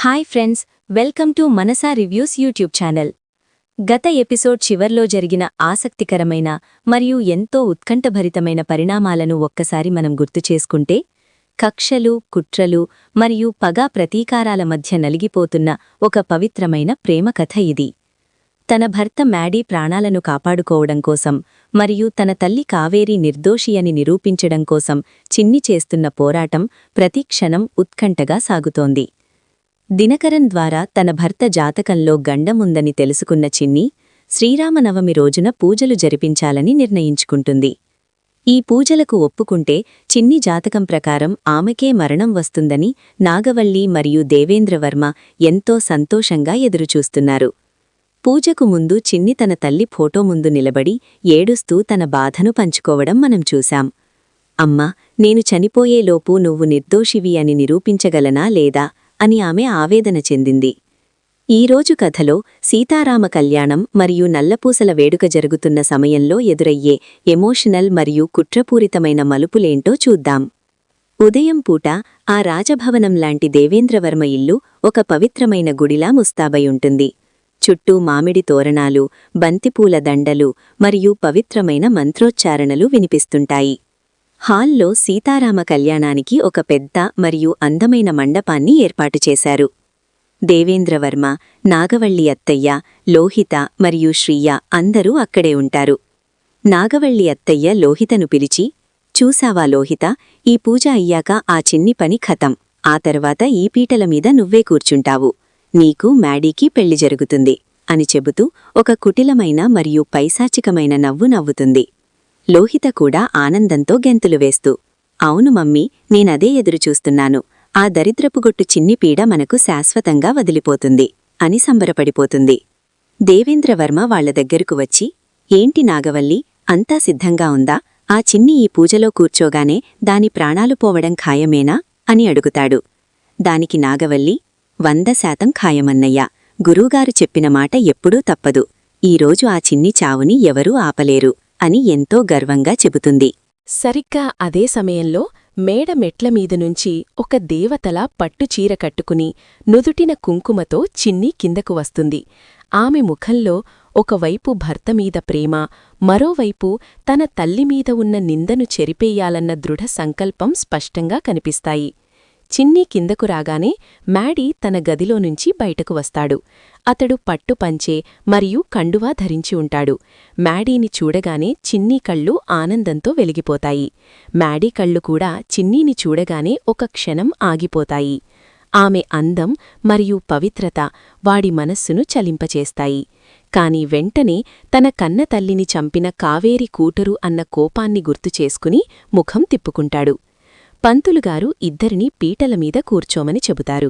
Hi friends, welcome to Manasa reviews YouTube channel. గత episode చివర్లో జరిగిన ఆసక్తికరమైన మరియు ఎంతో ఉత్కంఠభరితమైన పరిణామాలను ఒక్కసారి మనం గుర్తుచేసుకుంటే, కక్షలు, కుట్రలు మరియు పగా ప్రతీకారాల మధ్య నలిగిపోతున్న ఒక పవిత్రమైన ప్రేమ కథ ఇది. తన భర్త మ్యాడీ ప్రాణాలను కాపాడుకోవడం కోసం మరియు తన తల్లి కావేరి నిర్దోషి అని నిరూపించడం కోసం చిన్ని చేస్తున్న పోరాటం ప్రతిక్షణం ఉత్కంఠగా సాగుతోంది. దినకరన్ ద్వారా తన భర్త జాతకంలో గండముందని తెలుసుకున్న చిన్ని, శ్రీరామనవమి రోజున పూజలు జరిపించాలని నిర్ణయించుకుంటుంది. ఈ పూజలకు ఒప్పుకుంటే చిన్ని జాతకం ప్రకారం ఆమెకే మరణం వస్తుందని నాగవల్లి మరియు దేవేంద్రవర్మ ఎంతో సంతోషంగా ఎదురుచూస్తున్నారు. పూజకు ముందు చిన్ని తన తల్లి ఫోటో ముందు నిలబడి ఏడుస్తూ తన బాధను పంచుకోవడం మనం చూశాం. అమ్మా, నేను చనిపోయేలోపు నువ్వు నిర్దోషివి అని నిరూపించగలనా లేదా అని ఆమె ఆవేదన చెందింది. ఈరోజు కథలో సీతారామ కళ్యాణం మరియు నల్లపూసల వేడుక జరుగుతున్న సమయంలో ఎదురయ్యే ఎమోషనల్ మరియు కుట్రపూరితమైన మలుపులేంటో చూద్దాం. ఉదయం పూట ఆ రాజభవనం లాంటి దేవేంద్రవర్మ ఇల్లు ఒక పవిత్రమైన గుడిలా ముస్తాబై ఉంటుంది. చుట్టూ మామిడి తోరణాలు, బంతిపూల దండలు మరియు పవిత్రమైన మంత్రోచ్చారణలు వినిపిస్తుంటాయి. హాల్లో సీతారామ కళ్యాణానికి ఒక పెద్ద మరియు అందమైన మండపాన్ని ఏర్పాటు చేశారు. దేవేంద్రవర్మ, నాగవల్లి అత్తయ్య, లోహిత మరియు శ్రీయ అందరూ అక్కడే ఉంటారు. నాగవల్లి అత్తయ్య లోహితను పిలిచి, చూసావా లోహిత, ఈ పూజ అయ్యాక ఆ చిన్ని పని ఖతం. ఆ తర్వాత ఈ పీటల మీద నువ్వే కూర్చుంటావు. నీకు మ్యాడీకి పెళ్లి జరుగుతుంది అని చెబుతూ ఒక కుటిలమైన మరియు పైశాచికమైన నవ్వు నవ్వుతుంది. లోహిత కూడా ఆనందంతో గెంతులు వేస్తూ, అవును మమ్మీ, నేనదే ఎదురుచూస్తున్నాను. ఆ దరిద్రపుగొట్టు చిన్ని పీడ మనకు శాశ్వతంగా వదిలిపోతుంది అని సంబరపడిపోతుంది. దేవేంద్రవర్మ వాళ్ల దగ్గరకు వచ్చి, ఏంటి నాగవల్లి, అంతా సిద్ధంగా ఉందా? ఆ చిన్ని ఈ పూజలో కూర్చోగానే దాని ప్రాణాలు పోవడం ఖాయమేనా అని అడుగుతాడు. దానికి నాగవల్లి, 100% ఖాయమన్నయ్యా. గురువుగారు చెప్పిన మాట ఎప్పుడూ తప్పదు. ఈరోజు ఆ చిన్ని చావుని ఎవరూ ఆపలేరు అని ఎంతో గర్వంగా చెబుతుంది. సరిగ్గా అదే సమయంలో మేడ మెట్లమీదనుంచి ఒక దేవతలా పట్టుచీర కట్టుకుని నుదుటిన కుంకుమతో చిన్ని కిందకు వస్తుంది. ఆమె ముఖంలో ఒకవైపు భర్తమీద ప్రేమ, మరోవైపు తన తల్లిమీద ఉన్న నిందను చెరిపేయాలన్న దృఢ సంకల్పం స్పష్టంగా కనిపిస్తాయి. చిన్ని కిందకు రాగానే మ్యాడీ తన గదిలోనుంచి బయటకు వస్తాడు. అతడు పట్టుపంచే మరియు కండువా ధరించి ఉంటాడు. మ్యాడీని చూడగానే చిన్నీ కళ్ళు ఆనందంతో వెలిగిపోతాయి. మ్యాడీ కళ్ళు కూడా చిన్నీని చూడగానే ఒక క్షణం ఆగిపోతాయి. ఆమె అందం మరియు పవిత్రత వాడి మనస్సును చలింపచేస్తాయి. కాని వెంటనే తన కన్న తల్లిని చంపిన కావేరి కూతురు అన్న కోపాన్ని గుర్తుచేసుకుని ముఖం తిప్పుకుంటాడు. పంతులుగారు ఇద్దరినీ పీటలమీద కూర్చోమని చెబుతారు.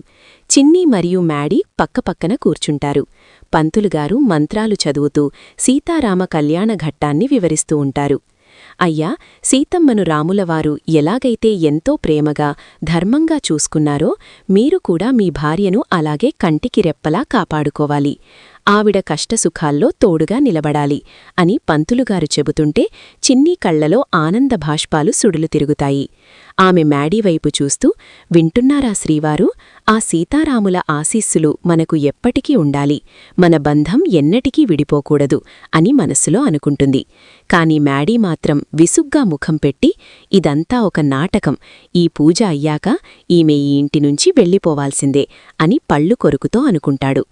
చిన్ని మరియు మ్యాడీ పక్కపక్కన కూర్చుంటారు. పంతులుగారు మంత్రాలు చదువుతూ సీతారామ కళ్యాణ ఘట్టాన్ని వివరిస్తూ ఉంటారు. అయ్యా, సీతమ్మను రాములవారు ఎలాగైతే ఎంతో ప్రేమగా, ధర్మంగా చూసుకున్నారో మీరు కూడా మీ భార్యను అలాగే కంటికి రెప్పలా కాపాడుకోవాలి. ఆవిడ కష్టసుఖాల్లో తోడుగా నిలబడాలి అని పంతులుగారు చెబుతుంటే చిన్నీ కళ్లలో ఆనంద భాష్పాలు సుడులు తిరుగుతాయి. ఆమె మ్యాడీ వైపు చూస్తూ, వింటున్నారా శ్రీవారు, ఆ సీతారాముల ఆశీస్సులు మనకు ఎప్పటికీ ఉండాలి. మన బంధం ఎన్నటికీ విడిపోకూడదు అని మనసులో అనుకుంటుంది. కాని మ్యాడీ మాత్రం విసుగ్గా ముఖం పెట్టి, ఇదంతా ఒక నాటకం. ఈ పూజ అయ్యాక ఈమె ఈ ఇంటినుంచి వెళ్ళిపోవాల్సిందే అని పళ్ళు కొరుకుతో అనుకుంటాడు.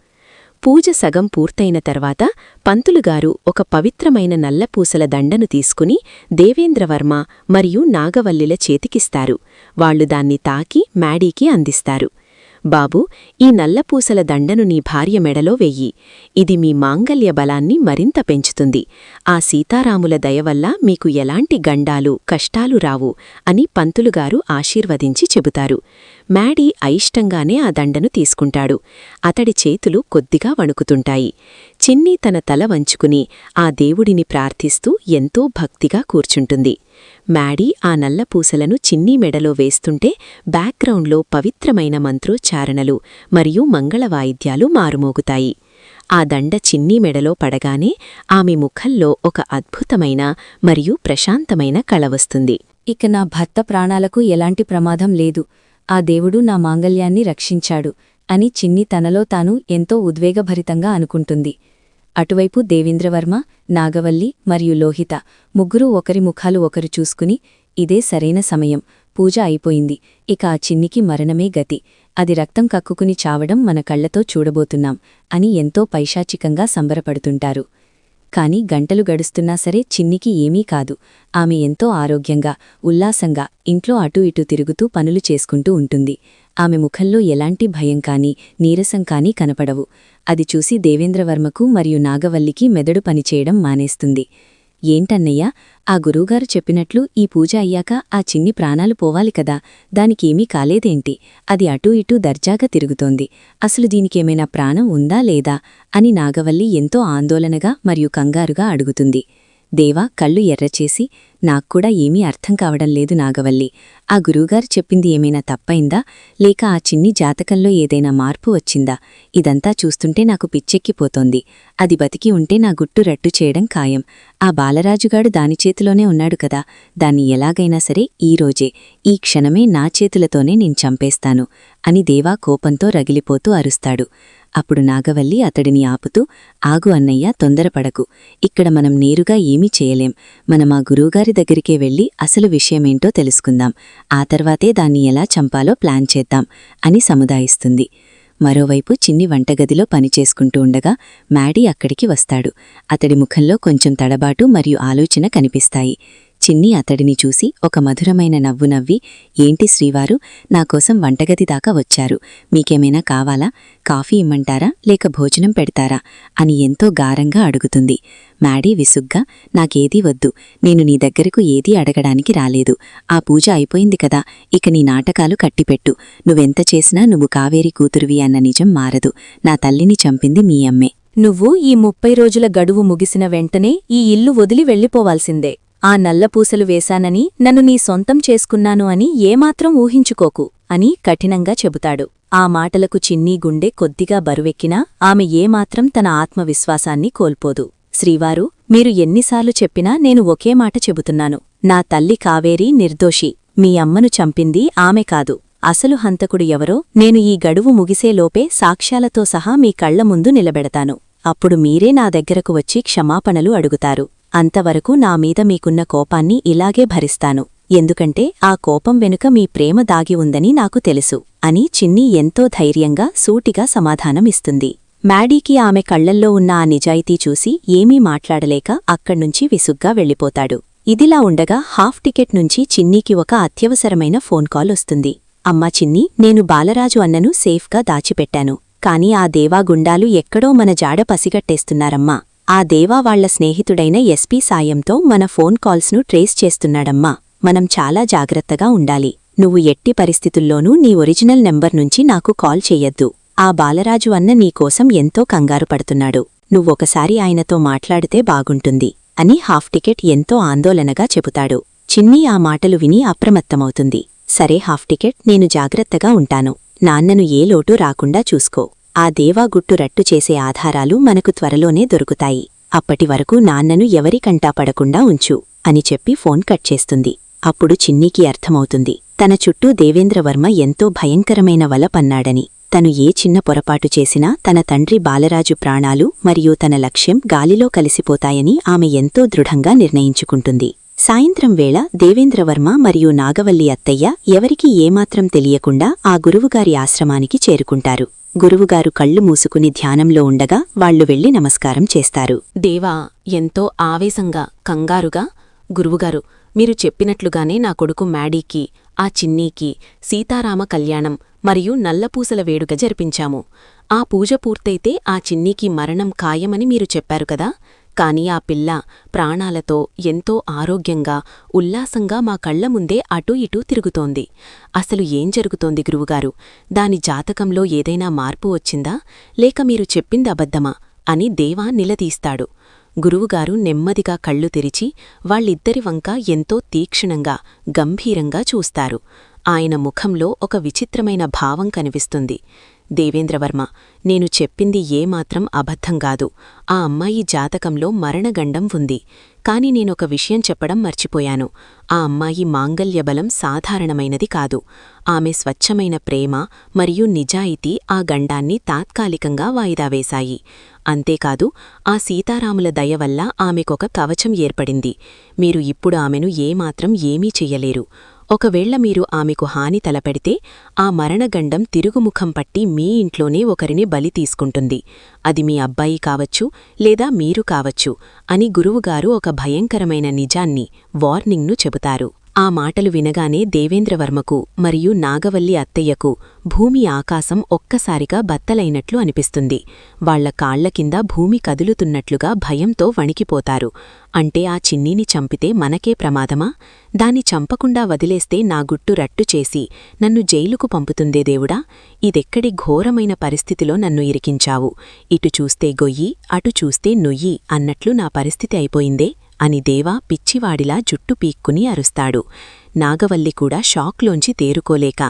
పూజ సగం పూర్తయిన తర్వాత పంతులుగారు ఒక పవిత్రమైన నల్లపూసల దండను తీసుకుని దేవేంద్రవర్మ మరియు నాగవల్లిల చేతికిస్తారు. వాళ్లు దాన్ని తాకి మ్యాడీకి అందిస్తారు. బాబూ, ఈ నల్లపూసల దండను నీ భార్య మెడలో వెయ్యి. ఇది మీ మాంగల్య బలాన్ని మరింత పెంచుతుంది. ఆ సీతారాముల దయవల్ల మీకు ఎలాంటి గండాలు, కష్టాలు రావు అని పంతులుగారు ఆశీర్వదించి చెబుతారు. మ్యాడీ అయిష్టంగానే ఆ దండను తీసుకుంటాడు. అతడి చేతులు కొద్దిగా వణుకుతుంటాయి. చిన్ని తన తల వంచుకుని ఆ దేవుడిని ప్రార్థిస్తూ ఎంతో భక్తిగా కూర్చుంటుంది. మ్యాడీ ఆ నల్లపూసలను చిన్నీ మెడలో వేస్తుంటే బ్యాక్గ్రౌండ్లో పవిత్రమైన మంత్రోచ్చారణలు మరియు మంగళవాయిద్యాలు మారుమోగుతాయి. ఆ దండ చిన్నీ మెడలో పడగానే ఆమె ముఖంలో ఒక అద్భుతమైన మరియు ప్రశాంతమైన కళ వస్తుంది. ఇక నా భర్త ప్రాణాలకు ఎలాంటి ప్రమాదం లేదు. ఆ దేవుడు నా మాంగల్యాన్ని రక్షించాడు. అని చిన్ని తనలో తాను ఎంతో ఉద్వేగభరితంగా అనుకుంటుంది. అటువైపు దేవేంద్రవర్మ, నాగవల్లి మరియు లోహిత ముగ్గురూ ఒకరి ముఖాలు ఒకరు చూసుకుని, ఇదే సరైన సమయం, పూజ అయిపోయింది, ఇక ఆ చిన్నికి మరణమే గతి, అది రక్తం కక్కుకుని చావడం మన కళ్లతో చూడబోతున్నాం అని ఎంతో పైశాచికంగా సంబరపడుతుంటారు. కాని గంటలు గడుస్తున్నా సరే చిన్నికి ఏమీ కాదు. ఆమె ఎంతో ఆరోగ్యంగా, ఉల్లాసంగా ఇంట్లో అటూ ఇటూ తిరుగుతూ పనులు చేసుకుంటూ ఉంటుంది. ఆమె ముఖంలో ఎలాంటి భయం కానీ, నీరసం కానీ కనపడవు. అది చూసి దేవేంద్రవర్మకు మరియు నాగవల్లికి మెదడు పనిచేయడం మానేస్తుంది. ఏంటన్నయ్యా, ఆ గురువుగారు చెప్పినట్లు ఈ పూజ అయ్యాక ఆ చిన్ని ప్రాణాలు పోవాలి కదా, దానికేమీ కాలేదేంటి, అది అటూ ఇటూ దర్జాగా తిరుగుతోంది, అసలు దీనికేమైనా ప్రాణం ఉందా లేదా అని నాగవల్లి ఎంతో ఆందోళనగా మరియు కంగారుగా అడుగుతుంది. దేవా కళ్ళు ఎర్రచేసి, నాక్కూడా ఏమీ అర్థం కావడం లేదు నాగవల్లి, ఆ గురువుగారు చెప్పింది ఏమైనా తప్పైందా, లేక ఆ చిన్ని జాతకంలో ఏదైనా మార్పు వచ్చిందా, ఇదంతా చూస్తుంటే నాకు పిచ్చెక్కిపోతోంది, అది బతికి ఉంటే నా గుట్టు రట్టు చేయడం ఖాయం, ఆ బాలరాజుగాడు దాని చేతిలోనే ఉన్నాడు కదా, దాన్ని ఎలాగైనా సరే ఈరోజే, ఈ క్షణమే నా చేతులతోనే నేను చంపేస్తాను అని దేవా కోపంతో రగిలిపోతూ అరుస్తాడు. అప్పుడు నాగవల్లి అతడిని ఆపుతూ, ఆగు అన్నయ్య, తొందరపడకు, ఇక్కడ మనం నేరుగా ఏమీ చేయలేం, మనం ఆ గురువుగారి దగ్గరికే వెళ్ళి అసలు విషయమేంటో తెలుసుకుందాం, ఆ తర్వాతే దాన్ని ఎలా చంపాలో ప్లాన్ చేద్దాం అని సముదాయిస్తుంది. మరోవైపు చిన్ని వంటగదిలో పనిచేసుకుంటూ ఉండగా మ్యాడీ అక్కడికి వస్తాడు. అతడి ముఖంలో కొంచెం తడబాటు మరియు ఆలోచన కనిపిస్తాయి. చిన్ని అతడిని చూసి ఒక మధురమైన నవ్వు నవ్వి, ఏంటి శ్రీవారు, నాకోసం వంటగది దాకా వచ్చారు, మీకేమైనా కావాలా, కాఫీ ఇమ్మంటారా లేక భోజనం పెడతారా అని ఎంతో గారంగా అడుగుతుంది. మ్యాడీ విసుగ్గా, నాకేదీ వద్దు, నేను నీ దగ్గరకు ఏదీ అడగడానికి రాలేదు, ఆ పూజ అయిపోయింది కదా, ఇక నీ నాటకాలు కట్టిపెట్టు, నువ్వెంత చేసినా నువ్వు కావేరి కూతురువి అన్న నిజం మారదు, నా తల్లిని చంపింది మీ అమ్మే, నువ్వు ఈ 30 రోజుల గడువు ముగిసిన వెంటనే ఈ ఇల్లు వదిలి వెళ్ళిపోవాల్సిందే, ఆ నల్లపూసలు వేశానని, నన్ను నీ సొంతం చేసుకున్నాను అని ఏమాత్రం ఊహించుకోకు అని కఠినంగా చెబుతాడు. ఆ మాటలకు చిన్నీ గుండె కొద్దిగా బరువెక్కినా ఆమె ఏమాత్రం తన ఆత్మవిశ్వాసాన్ని కోల్పోదు. శ్రీవారు, మీరు ఎన్నిసార్లు చెప్పినా నేను ఒకే మాట చెబుతున్నాను, నా తల్లి కావేరి నిర్దోషి, మీ అమ్మను చంపింది ఆమె కాదు, అసలు హంతకుడు ఎవరో నేను ఈ గడువు ముగిసేలోపే సాక్ష్యాలతో సహా మీ కళ్ల ముందు నిలబెడతాను, అప్పుడు మీరే నా దగ్గరకు వచ్చి క్షమాపణలు అడుగుతారు, అంతవరకు నా మీద మీకున్న కోపాన్ని ఇలాగే భరిస్తాను, ఎందుకంటే ఆ కోపం వెనుక మీ ప్రేమ దాగి ఉందని నాకు తెలుసు అని చిన్ని ఎంతో ధైర్యంగా సూటిగా సమాధానమిస్తుంది. మ్యాడీకి ఆమె కళ్లల్లో ఉన్న ఆ నిజాయితీ చూసి ఏమీ మాట్లాడలేక అక్కడ్నుంచి విసుగ్గా వెళ్ళిపోతాడు. ఇదిలా ఉండగా హాఫ్ టికెట్ నుంచి చిన్నీకి ఒక అత్యవసరమైన ఫోన్ కాల్ వస్తుంది. అమ్మా చిన్నీ, నేను బాలరాజు అన్నను సేఫ్గా దాచిపెట్టాను, కాని ఆ దేవా గుండాలు ఎక్కడో మన జాడ పసిగట్టేస్తున్నారమ్మా, ఆ దేవా వాళ్ల స్నేహితుడైన ఎస్పీ సాయంతో మన ఫోన్ కాల్స్ను ట్రేస్ చేస్తున్నాడమ్మా, మనం చాలా జాగ్రత్తగా ఉండాలి, నువ్వు ఎట్టి పరిస్థితుల్లోనూ నీ ఒరిజినల్ నెంబర్ నుంచి నాకు కాల్ చెయ్యొద్దు, ఆ బాలరాజు అన్న నీకోసం ఎంతో కంగారు పడుతున్నాడు, నువ్వొకసారి ఆయనతో మాట్లాడితే బాగుంటుంది అని హాఫ్ టికెట్ ఎంతో ఆందోళనగా చెబుతాడు. చిన్నీ ఆ మాటలు విని అప్రమత్తమవుతుంది. సరే హాఫ్ టికెట్, నేను జాగ్రత్తగా ఉంటాను, నాన్నను ఏ లోటు రాకుండా చూసుకో, ఆ దేవా గుట్టు రట్టు చేసే ఆధారాలు మనకు త్వరలోనే దొరుకుతాయి, అప్పటివరకు నాన్నను ఎవరికంటా పడకుండా ఉంచు అని చెప్పి ఫోన్ కట్ చేస్తుంది. అప్పుడు చిన్నీకి అర్థమవుతుంది, తన చుట్టూ దేవేంద్రవర్మ ఎంతో భయంకరమైన వల పన్నాడని, తను ఏ చిన్న పొరపాటు చేసినా తన తండ్రి బాలరాజు ప్రాణాలు మరియు తన లక్ష్యం గాలిలో కలిసిపోతాయని ఆమె ఎంతో దృఢంగా నిర్ణయించుకుంటుంది. సాయంత్రం వేళ దేవేంద్రవర్మ మరియు నాగవల్లి అత్తయ్య ఎవరికీ ఏమాత్రం తెలియకుండా ఆ గురువుగారి ఆశ్రమానికి చేరుకుంటారు. గురువుగారు కళ్ళు మూసుకుని ధ్యానంలో ఉండగా వాళ్లు వెళ్లి నమస్కారం చేస్తారు. దేవా ఎంతో ఆవేశంగా, కంగారుగా, గురువుగారు, మీరు చెప్పినట్లుగానే నా కొడుకు మ్యాడీకి, ఆ చిన్నీకి సీతారామ కళ్యాణం మరియు నల్లపూసల వేడుక జరిపించాము. ఆ పూజ పూర్తయితే ఆ చిన్నీకి మరణం ఖాయమని మీరు చెప్పారు కదా, కాని ఆ పిల్ల ప్రాణాలతో ఎంతో ఆరోగ్యంగా, ఉల్లాసంగా మా కళ్ల ముందే అటూ ఇటూ తిరుగుతోంది. అసలు ఏం జరుగుతోంది గురువుగారు? దాని జాతకంలో ఏదైనా మార్పు వచ్చిందా, లేక మీరు చెప్పింది అబద్ధమా అని దేవా నిలదీస్తాడు. గురువుగారు నెమ్మదిగా కళ్ళు తెరిచి వాళ్ళిద్దరి వంక ఎంతో తీక్షణంగా, గంభీరంగా చూస్తారు. ఆయన ముఖంలో ఒక విచిత్రమైన భావం కనిపిస్తుంది. దేవేంద్రవర్మ, నేను చెప్పింది ఏమాత్రం అబద్ధంగాదు. ఆ అమ్మాయి జాతకంలో మరణగండం ఉంది. కాని నేనొక విషయం చెప్పడం మర్చిపోయాను. ఆ అమ్మాయి మాంగల్యబలం సాధారణమైనది కాదు. ఆమె స్వచ్ఛమైన ప్రేమ మరియు నిజాయితీ ఆ గండాన్ని తాత్కాలికంగా వాయిదా వేశాయి. అంతేకాదు, ఆ సీతారాముల దయవల్ల ఆమెకొక కవచం ఏర్పడింది. మీరు ఇప్పుడు ఆమెను ఏమాత్రం ఏమీ చెయ్యలేరు. ఒకవేళ మీరు ఆమెకు హాని తలపెడితే ఆ మరణగండం తిరుగుముఖం పట్టి మీ ఇంట్లోనే ఒకరిని బలి తీసుకుంటుంది. అది మీ అబ్బాయి కావచ్చు లేదా మీరు కావచ్చు అని గురువుగారు ఒక భయంకరమైన నిజాన్ని, వార్నింగ్ను చెబుతారు. ఆ మాటలు వినగానే దేవేంద్రవర్మకు మరియు నాగవల్లి అత్తయ్యకు భూమి ఆకాశం ఒక్కసారిగా బత్తలైనట్లు అనిపిస్తుంది. వాళ్ల కాళ్ల కింద భూమి కదులుతున్నట్లుగా భయంతో వణికిపోతారు. అంటే ఆ చిన్నీని చంపితే మనకే ప్రమాదమా? దాన్ని చంపకుండా వదిలేస్తే నా గుట్టు రట్టు చేసి నన్ను జైలుకు పంపుతుందే దేవుడా! ఇదెక్కడి ఘోరమైన పరిస్థితిలో నన్ను ఇరికించావు. ఇటు చూస్తే గొయ్యి, అటు చూస్తే నొయ్యి అన్నట్లు నా పరిస్థితి అయిపోయిందే అని దేవా పిచ్చివాడిలా జుట్టు పీక్కుని అరుస్తాడు. నాగవల్లి కూడా షాక్లోంచి తేరుకోలేక,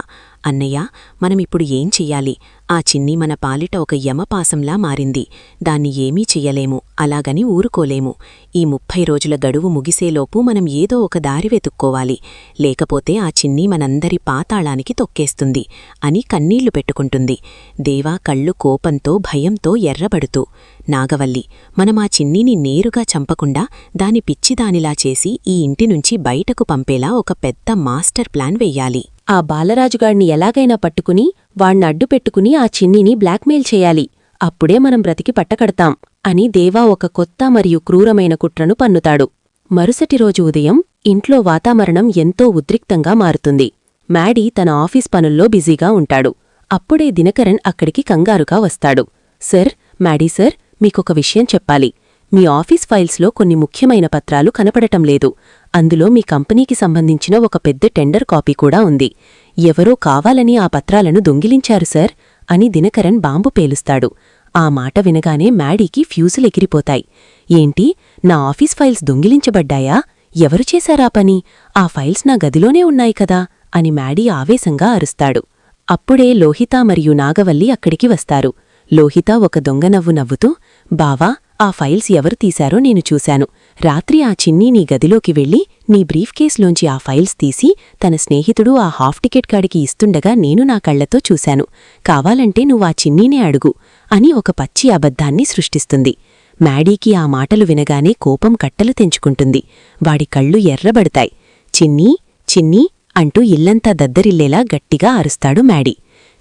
అన్నయ్య, మనమిప్పుడు ఏం చెయ్యాలి? ఆ చిన్ని మన పాలిట ఒక యమపాసంలా మారింది. దాన్ని ఏమీ చెయ్యలేము, అలాగని ఊరుకోలేము. ఈ 30 రోజుల గడువు ముగిసేలోపు మనం ఏదో ఒక దారి వెతుక్కోవాలి. లేకపోతే ఆ చిన్ని మనందరి పాతాళానికి తొక్కేస్తుంది అని కన్నీళ్లు పెట్టుకుంటుంది. దేవా కళ్ళు కోపంతో భయంతో ఎర్రబడుతూ, నాగవల్లి, మనం ఆ చిన్నీని నేరుగా చంపకుండా దాని పిచ్చిదానిలా చేసి ఈ ఇంటినుంచి బయటకు పంపేలా ఒక పెద్ద మాస్టర్ ప్లాన్ వెయ్యాలి. ఆ బాలరాజుగాడిని ఎలాగైనా పట్టుకుని వాణ్ణడ్డుపెట్టుకుని ఆ చిన్నిని బ్లాక్మెయిల్ చేయాలి. అప్పుడే మనం బ్రతికి పట్టకడతాం అని దేవా ఒక కొత్త మరియు క్రూరమైన కుట్రను పన్నుతాడు. మరుసటి రోజు ఉదయం ఇంట్లో వాతావరణం ఎంతో ఉద్రిక్తంగా మారుతుంది. మ్యాడీ తన ఆఫీస్ పనుల్లో బిజీగా ఉంటాడు. అప్పుడే దినకరన్ అక్కడికి కంగారుగా వస్తాడు. సర్, మ్యాడీ సర్, మీకొక విషయం చెప్పాలి. మీ ఆఫీస్ ఫైల్స్లో కొన్ని ముఖ్యమైన పత్రాలు కనపడటం లేదు. అందులో మీ కంపెనీకి సంబంధించిన ఒక పెద్ద టెండర్ కాపీ కూడా ఉంది. ఎవరో కావాలని ఆ పత్రాలను దొంగిలించారు సార్ అని దినకరన్ బాంబు పేలుస్తాడు. ఆ మాట వినగానే మ్యాడీకి ఫ్యూజులెగిరిపోతాయి. ఏంటి, నా ఆఫీస్ ఫైల్స్ దొంగిలించబడ్డాయా? ఎవరు చేశారా పని? ఆ ఫైల్స్ నా గదిలోనే ఉన్నాయి కదా అని మ్యాడీ ఆవేశంగా అరుస్తాడు. అప్పుడే లోహిత మరియు నాగవల్లి అక్కడికి వస్తారు. లోహిత ఒక దొంగనవ్వు నవ్వుతూ, బావా, ఆ ఫైల్స్ ఎవరు తీశారో నేను చూశాను. రాత్రి ఆ చిన్నీ నీ గదిలోకి వెళ్ళి నీ బ్రీఫ్ కేస్లోంచి ఆ ఫైల్స్ తీసి తన స్నేహితుడు ఆ హాఫ్ టికెట్ కాడికి ఇస్తుండగా నేను నా కళ్లతో చూశాను. కావాలంటే నువ్వా చిన్నీనే అడుగు అని ఒక పచ్చి అబద్ధాన్ని సృష్టిస్తుంది. మ్యాడీకి ఆ మాటలు వినగానే కోపం కట్టలు తెంచుకుంటుంది. వాడి కళ్ళు ఎర్రబడతాయి. చిన్నీ, చిన్నీ అంటూ ఇల్లంతా దద్దరిల్లేలా గట్టిగా అరుస్తాడు మ్యాడీ.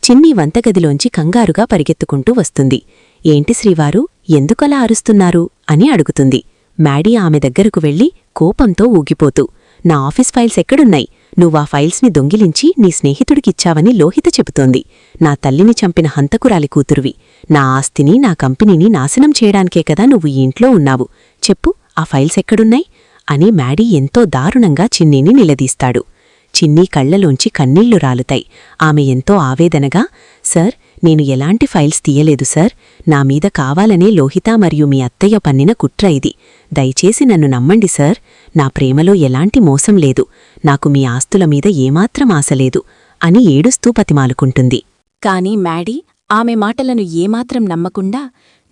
చిన్నీ వంటగదిలోంచి కంగారుగా పరిగెత్తుకుంటూ వస్తుంది. ఏంటి శ్రీవారు, ఎందుకలా అరుస్తున్నారు అని అడుగుతుంది. మ్యాడీ ఆమె దగ్గరకు వెళ్లి కోపంతో ఊగిపోతూ, నా ఆఫీస్ ఫైల్స్ ఎక్కడున్నాయి? నువ్వా ఫైల్స్ని దొంగిలించి నీ స్నేహితుడికిచ్చావని లోహిత చెబుతోంది. నా తల్లిని చంపిన హంతకురాలి కూతురువి. నా ఆస్తిని, నా కంపెనీని నాశనం చేయడానికే కదా నువ్వు ఈ ఇంట్లో ఉన్నావు. చెప్పు, ఆ ఫైల్స్ ఎక్కడున్నాయి అని మ్యాడీ ఎంతో దారుణంగా చిన్నీని నిలదీస్తాడు. చిన్నీ కళ్లలోంచి కన్నీళ్లు రాలుతాయి. ఆమె ఎంతో ఆవేదనగా, సర్, నేను ఎలాంటి ఫైల్స్ తీయలేదు సార్. నా మీద కావాలనే లోహిత మరియు మీ అత్తయ్య పన్నిన కుట్ర ఇది. దయచేసి నన్ను నమ్మండి సార్. నా ప్రేమలో ఎలాంటి మోసం లేదు. నాకు మీ ఆస్తుల మీద ఏమాత్రం ఆశలేదు అని ఏడుస్తూ పతిమాలుకుంటుంది. కాని మ్యాడీ ఆమె మాటలను ఏమాత్రం నమ్మకుండా,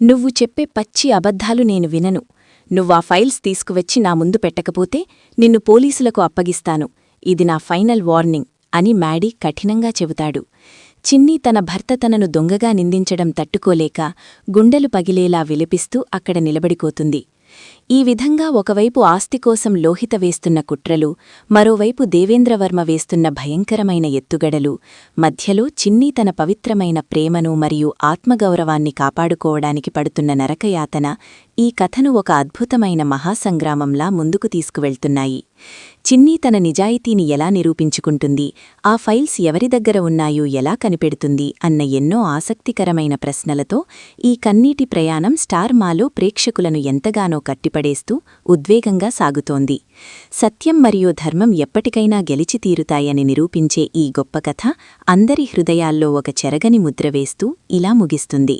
నువ్వు చెప్పే పచ్చి అబద్ధాలు నేను వినను. నువ్వా ఫైల్స్ తీసుకువచ్చి నా ముందు పెట్టకపోతే నిన్ను పోలీసులకు అప్పగిస్తాను. ఇది నా ఫైనల్ వార్నింగ్ అని మ్యాడీ కఠినంగా చెబుతాడు. చిన్నీ తన భర్త తనను దొంగగా నిందించడం తట్టుకోలేక గుండెలు పగిలేలా విలపిస్తూ అక్కడ నిలబడిపోతుంది. ఈ విధంగా ఒకవైపు ఆస్తి కోసం లోహిత వేస్తున్న కుట్రలు, మరోవైపు దేవేంద్రవర్మ వేస్తున్న భయంకరమైన ఎత్తుగడలు, మధ్యలో చిన్నీ తన పవిత్రమైన ప్రేమను మరియు ఆత్మగౌరవాన్ని కాపాడుకోవడానికి పడుతున్న నరకయాతన ఈ కథను ఒక అద్భుతమైన మహాసంగ్రామంలా ముందుకు తీసుకువెళ్తున్నాయి. చిన్నీ తన నిజాయితీని ఎలా నిరూపించుకుంటుంది, ఆ ఫైల్స్ ఎవరి దగ్గర ఉన్నాయో ఎలా కనిపెడుతుంది అన్న ఎన్నో ఆసక్తికరమైన ప్రశ్నలతో ఈ కన్నీటి ప్రయాణం స్టార్ మాలో ప్రేక్షకులను ఎంతగానో కట్టిపడేస్తూ ఉద్వేగంగా సాగుతోంది. సత్యం మరియు ధర్మం ఎప్పటికైనా గెలిచి తీరుతాయని నిరూపించే ఈ గొప్ప కథ అందరి హృదయాల్లో ఒక చెరగని ముద్ర వేస్తూ ఇలా ముగిస్తుంది.